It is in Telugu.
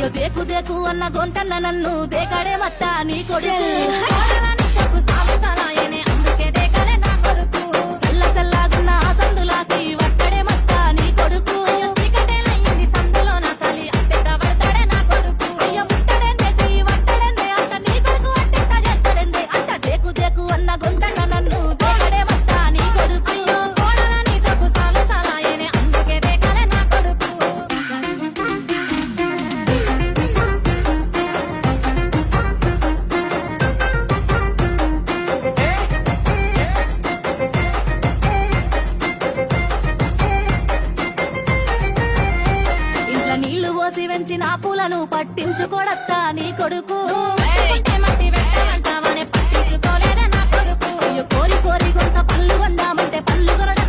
అయ్యో దేకు దేకు అన్న గొంతన్న నన్ను దేకాడే మత్తా నీ కొడుకు అందుకే దేకలే నా కొడుకు సల్ల సల్లాగున్న సందులాసి వట్టడే మత్తా నీ కొడుకు అయ్యో సీకటేలయ్యింది సందులో నా సలి అట్టెట్ట పడతాడే నా కొడుకు అయ్యో ముట్టడేందేసి వట్టడేందే అంత నీ కొడుకు అట్టెట్ట చేస్తాడేందే అంత దేకు దేకు అన్న గొంతన్న నన్ను దేకడే మత్తా నీ కొడుకు అయ్యో కోడల నీ సొక్కు సాల సాలాయనే అందుకే దేకలే నా కొడుకు నీళ్లు పోసి వెంచిన పూలను పట్టించుకోడత్తా నీ కొడుకు మట్టి పెట్టమంటావనే పట్టించుకోలేదే నా కొడుకు కోరి కోరి కొంత పళ్ళు కొందామంటే పళ్ళు కొనడా